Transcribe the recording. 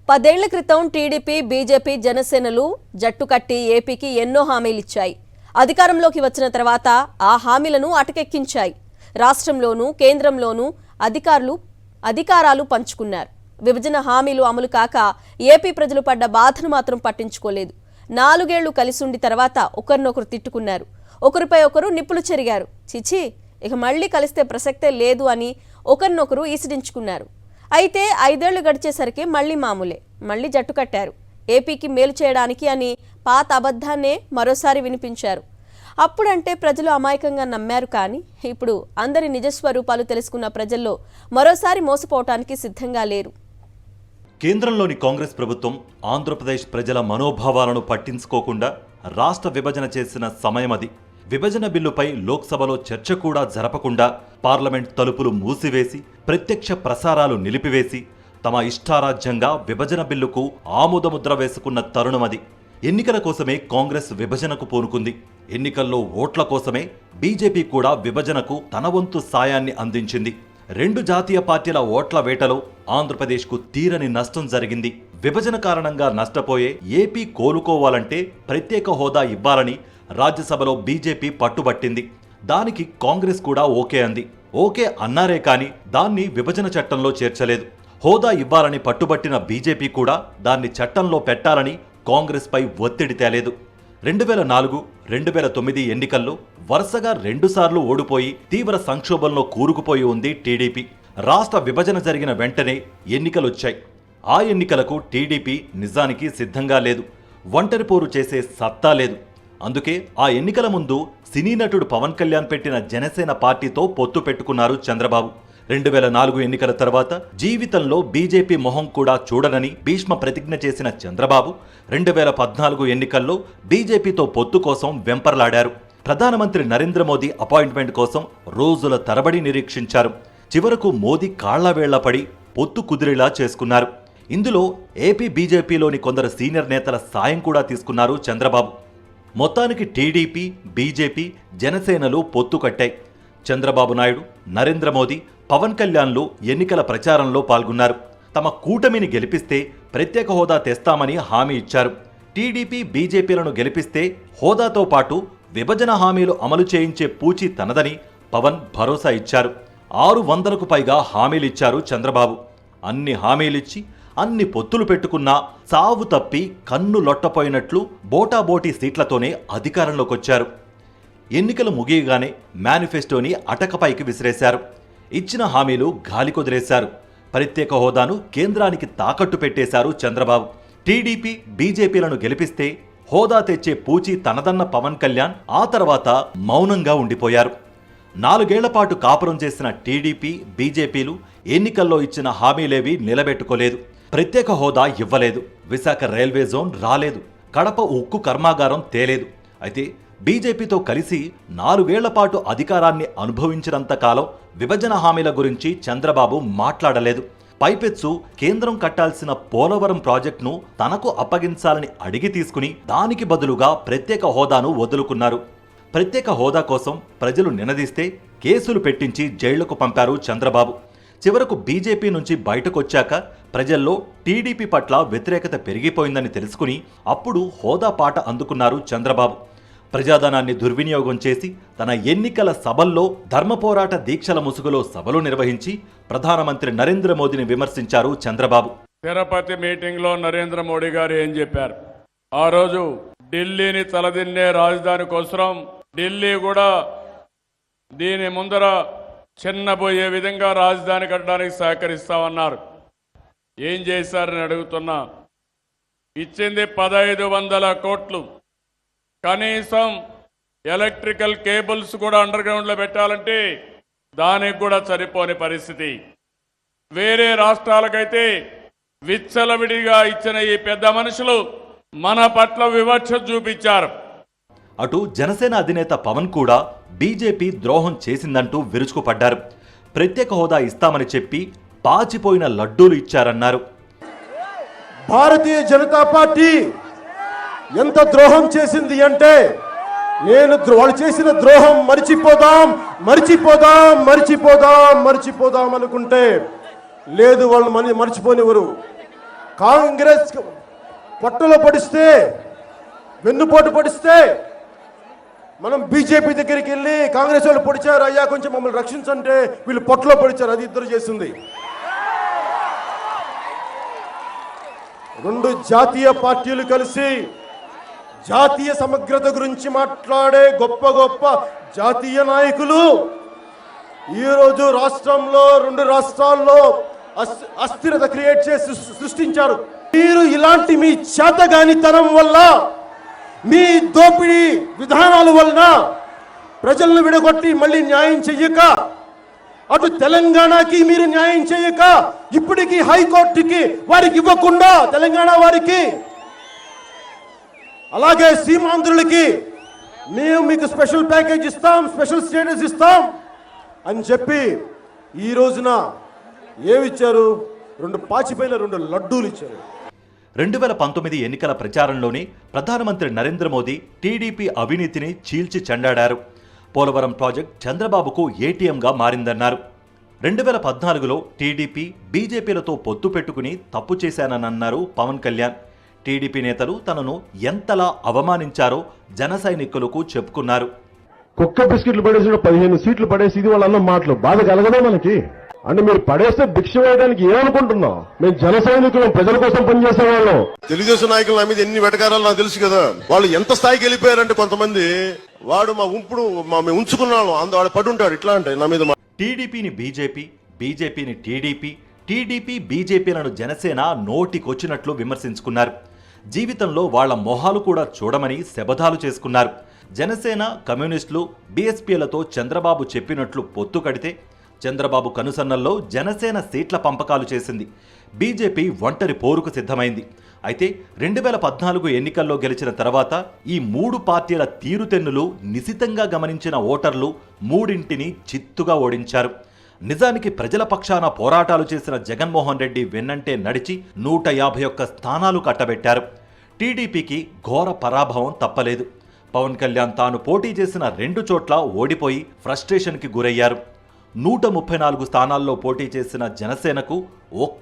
10 ఏళ్ల క్రితం TDP, BJP, జనసేనలు జట్టు కట్టి ఏపీకి ఎన్నో హామీలిచ్చాయి. అధికారంలోకి వచ్చిన తర్వాత ఆ హామీలను అటకెక్కించాయి. రాష్ట్రంలోనూ కేంద్రంలోనూ అధికారాలు పంచుకున్నారు. విభజన హామీలు అమలు కాక ఏపీ ప్రజలు పడ్డ బాధను మాత్రం పట్టించుకోలేదు. 4 ఏళ్లు కలిసుండి తర్వాత ఒకరినొకరు తిట్టుకున్నారు. ఒకరిపై ఒకరు నిప్పులు చెరిగారు. చిచి, ఇక మళ్లీ కలిస్తే ప్రసక్తే లేదు అని ఒకరినొకరు ఈసిడించుకున్నారు. అయితే 5 ఏళ్లు గడిచేసరికి మళ్లీ మామూలే. మళ్లీ జట్టు కట్టారు. ఏపీకి మేలు చేయడానికి అని పాత అబద్ధాన్నే మరోసారి వినిపించారు. అప్పుడంటే ప్రజలు అమాయకంగా నమ్మారు. కానీ ఇప్పుడు అందరి నిజస్వరూపాలు తెలుసుకున్న ప్రజల్లో మరోసారి మోసపోవటానికి సిద్ధంగా లేరు. కేంద్రంలోని కాంగ్రెస్ ప్రభుత్వం ఆంధ్రప్రదేశ్ ప్రజల మనోభావాలను పట్టించుకోకుండా రాష్ట్ర విభజన చేసిన సమయమది. విభజన బిల్లుపై లోక్సభలో చర్చ కూడా జరపకుండా పార్లమెంట్ తలుపులు మూసివేసి ప్రత్యక్ష ప్రసారాలు నిలిపివేసి తమ ఇష్టారాజ్యంగా విభజన బిల్లుకు ఆమోదముద్ర వేసుకున్న తరుణమది. ఎన్నికల కోసమే కాంగ్రెస్ విభజనకు పూనుకుంది. ఎన్నికల్లో ఓట్ల కోసమే బీజేపీ కూడా విభజనకు తన వంతు సాయాన్ని అందించింది. 2 జాతీయ పార్టీల ఓట్ల వేటలో ఆంధ్రప్రదేశ్కు తీరని నష్టం జరిగింది. విభజన కారణంగా నష్టపోయే ఏపీ కోలుకోవాలంటే ప్రత్యేక హోదా ఇవ్వాలని రాజ్యసభలో బీజేపీ పట్టుబట్టింది. దానికి కాంగ్రెస్ కూడా ఓకే అంది. ఓకే అన్నారే కానీ దాన్ని విభజన చట్టంలో చేర్చలేదు. హోదా ఇవ్వాలని పట్టుబట్టిన బీజేపీ కూడా దాన్ని చట్టంలో పెట్టాలని కాంగ్రెస్ పై ఒత్తిడి తేలేదు. 2004, 2009 ఎన్నికల్లో వరుసగా 2 సార్లు ఓడిపోయి తీవ్ర సంక్షోభంలో కూరుకుపోయి ఉంది టీడీపీ. రాష్ట్ర విభజన జరిగిన వెంటనే ఎన్నికలొచ్చాయి. ఆ ఎన్నికలకు టీడీపీ నిజానికి సిద్ధంగా లేదు. ఒంటరి పోరు చేసే సత్తా లేదు. అందుకే ఆ ఎన్నికల ముందు సినీ నటుడు పవన్ కళ్యాణ్ పెట్టిన జనసేన పార్టీతో పొత్తు పెట్టుకున్నారు చంద్రబాబు. 2004 ఎన్నికల తర్వాత జీవితంలో బీజేపీ మొహం కూడా చూడనని భీష్మ ప్రతిజ్ఞ చేసిన చంద్రబాబు 2014 ఎన్నికల్లో బీజేపీతో పొత్తు కోసం వెంపర్లాడారు. ప్రధానమంత్రి నరేంద్ర మోదీ అపాయింట్మెంట్ కోసం రోజుల తరబడి నిరీక్షించారు. చివరకు మోదీ కాళ్లవేళ్లపడి పొత్తు కుదిరేలా చేసుకున్నారు. ఇందులో ఏపీ బీజేపీలోని కొందరు సీనియర్ నేతల సాయం కూడా తీసుకున్నారు చంద్రబాబు. మొత్తానికి టీడీపీ, బీజేపీ, జనసేనలు పొత్తు కట్టాయి. చంద్రబాబు నాయుడు, నరేంద్ర మోదీ, పవన్ కళ్యాణ్లు ఎన్నికల ప్రచారంలో పాల్గొన్నారు. తమ కూటమిని గెలిపిస్తే ప్రత్యేక హోదా తెస్తామని హామీ ఇచ్చారు. టీడీపీ, బీజేపీలను గెలిపిస్తే హోదాతో పాటు విభజన హామీలు అమలు చేయించే పూచి తనదని పవన్ భరోసా ఇచ్చారు. 600కు పైగా హామీలిచ్చారు చంద్రబాబు. అన్ని హామీలిచ్చి అన్ని పొత్తులు పెట్టుకున్నా సావు తప్పి కన్ను లొట్టపోయినట్లు బోటాబోటీ సీట్లతోనే అధికారంలోకొచ్చారు. ఎన్నికలు ముగియగానే మేనిఫెస్టోని అటకపైకి విసిరేశారు. ఇచ్చిన హామీలు గాలి కొదిలేశారు. ప్రత్యేక హోదాను కేంద్రానికి తాకట్టు పెట్టేశారు చంద్రబాబు. టీడీపీ, బీజేపీలను గెలిపిస్తే హోదా తెచ్చే పూచి తనదన్న పవన్ కళ్యాణ్ ఆ తర్వాత మౌనంగా ఉండిపోయారు. 4 ఏళ్ల పాటు కాపురం చేసిన టీడీపీ, బీజేపీలు ఎన్నికల్లో ఇచ్చిన హామీలేవి నిలబెట్టుకోలేదు. ప్రత్యేక హోదా ఇవ్వలేదు. విశాఖ రైల్వే జోన్ రాలేదు. కడప ఉక్కు కర్మాగారం తేలేదు. అయితే బీజేపీతో కలిసి 4 ఏళ్ల పాటు అధికారాన్ని అనుభవించినంత కాలం విభజన హామీల గురించి చంద్రబాబు మాట్లాడలేదు. పైపెచ్చు కేంద్రం కట్టాల్సిన పోలవరం ప్రాజెక్టును తనకు అప్పగించాలని అడిగి తీసుకుని దానికి బదులుగా ప్రత్యేక హోదాను వదులుకున్నారు. ప్రత్యేక హోదా కోసం ప్రజలు నినదీస్తే కేసులు పెట్టించి జైళ్లకు పంపారు చంద్రబాబు. చివరకు బీజేపీ నుంచి బయటకొచ్చాక ప్రజల్లో టీడీపీ పట్ల వ్యతిరేకత పెరిగిపోయిందని తెలుసుకుని అప్పుడు హోదా పాట అందుకున్నారు చంద్రబాబు. ప్రజాధనాన్ని దుర్వినియోగం చేసి తన ఎన్నికల సభల్లో ధర్మపోరాట దీక్షల ముసుగులో సభలు నిర్వహించి ప్రధానమంత్రి నరేంద్ర మోదీని విమర్శించారు చంద్రబాబు. తిరుపతి మీటింగ్లో నరేంద్ర మోడీ గారు ఏం చెప్పారు? ఆ రోజు ఢిల్లీని తలదిన్నే రాజధాని కోసం ఢిల్లీ కూడా దీని ముందర చిన్నబోయే విధంగా రాజధాని కట్టడానికి సహకరిస్తామన్నారు. ఏం చేశారని అడుగుతున్నా. ఇచ్చింది 1500 కోట్లు. కనీసం ఎలక్ట్రికల్ కేబుల్స్ కూడా అండర్ గ్రౌండ్లో పెట్టాలంటే దానికి కూడా సరిపోని పరిస్థితి. వేరే రాష్ట్రాలకైతే విచ్చలవిడిగా ఇచ్చిన ఈ పెద్ద మనుషులు మన పట్ల వివక్ష చూపించారు. అటు జనసేన అధినేత పవన్ కూడా బీజేపీ ద్రోహం చేసిందంటూ విరుచుకుపడ్డారు. ప్రత్యేక హోదా ఇస్తామని చెప్పి పాచిపోయిన లడ్డూలు ఇచ్చారన్నారు. భారతీయ జనతా పార్టీ ఎంత ద్రోహం చేసింది అంటే వాళ్ళు చేసిన ద్రోహం మరిచిపోదాం అనుకుంటే లేదు, వాళ్ళు మర్చిపోనివ్వరు. కాంగ్రెస్ పొట్టలో పడిస్తే, వెన్నుపోటు పడిస్తే మనం బీజేపీ దగ్గరికి వెళ్ళి కాంగ్రెస్ వాళ్ళు పొడిచారు, అయ్యా కొంచెం మమ్మల్ని రక్షించంటే వీళ్ళు పొట్టలో పొడిచారు. అది ఇద్దరు చేసింది. రెండు జాతీయ పార్టీలు కలిసి జాతీయ సమగ్రత గురించి మాట్లాడే గొప్ప గొప్ప జాతీయ నాయకులు ఈరోజు రాష్ట్రంలో, రెండు రాష్ట్రాల్లో అస్థిరత క్రియేట్ చేసి సృష్టించారు. మీరు ఇలాంటి మీ చేతగానితనం వల్ల, మీ దోపిడీ విధానాల వలన ప్రజలను విడగొట్టి మళ్ళీ న్యాయం చెయ్యక, అటు తెలంగాణకి మీరు న్యాయం చేయక, ఇప్పటికీ హైకోర్టుకి వారికి ఇవ్వకుండా, తెలంగాణ వారికి అలాగే సీమాంధ్రులకి మేము మీకు స్పెషల్ ప్యాకేజ్ ఇస్తాం, స్పెషల్ స్టేటస్ ఇస్తాం అని చెప్పి ఈ రోజున ఏమిచ్చారు? పాచిపోయిన 2 లడ్డూలు ఇచ్చారు. 2019 ఎన్నికల ప్రచారంలోనే ప్రధానమంత్రి నరేంద్ర మోదీ టీడీపీ అవినీతిని చీల్చి చెండాడారు. పోలవరం ప్రాజెక్ట్ చంద్రబాబుకు ఏటీఎంగా మారిందన్నారు. 2014లో టీడీపీ బీజేపీలతో పొత్తు పెట్టుకుని తప్పు చేశానన్నారు పవన్ కళ్యాణ్. టీడీపీ నేతలు తనను ఎంతలా అవమానించారో జన సైనికులకు చెప్పుకున్నారు. కుక్క బిస్కెట్లు పడేసిన 15 సీట్లు పడేసి ఇది వాళ్ళ అన్న మాటలు బాధ కలగదా మనకి? అంటే మీరు పడేస్తే భిక్ష వేయడానికి ఏమనుకుంటున్నాం? మేము జన సైనికులు, ప్రజల కోసం పనిచేసే వాళ్ళం. తెలుగుదేశం నాయకుల నా మీద ఎన్ని వెటకారాలు నాకు తెలుసు కదా. వాళ్ళు ఎంత స్థాయికి వెళ్ళిపోయారంటే కొంతమంది, వాడు మా ఉంపుడు మేము ఉంచుకున్నాను వాడు పడుంటాడు ఇట్లా అంటే నా మీద. టీడీపీని బీజేపీ, బీజేపీని టీడీపీ, టీడీపీ బీజేపీలను జనసేన నోటికొచ్చినట్లు విమర్శించుకున్నారు. జీవితంలో వాళ్ల మొహాలు కూడా చూడమని శపథాలు చేసుకున్నారు. జనసేన, కమ్యూనిస్టులు, బీఎస్పీలతో చంద్రబాబు చెప్పినట్లు పొత్తు కడితే చంద్రబాబు కనుసన్నల్లో జనసేన సీట్ల పంపకాలు చేసింది. బీజేపీ ఒంటరి పోరుకు సిద్ధమైంది. అయితే 2014 ఎన్నికల్లో గెలిచిన తర్వాత ఈ 3 పార్టీల తీరుతెన్నులు నిశితంగా గమనించిన ఓటర్లు 3ంటిని చిత్తుగా ఓడించారు. నిజానికి ప్రజల పక్షాన పోరాటాలు చేసిన జగన్మోహన్ రెడ్డి వెన్నంటే నడిచి 151 స్థానాలు కట్టబెట్టారు. టీడీపీకి ఘోర పరాభవం తప్పలేదు. పవన్ కళ్యాణ్ తాను పోటీ చేసిన 2 చోట్ల ఓడిపోయి ఫ్రస్ట్రేషన్కి గురయ్యారు. 134 స్థానాల్లో పోటీ చేసిన జనసేనకు ఒక్క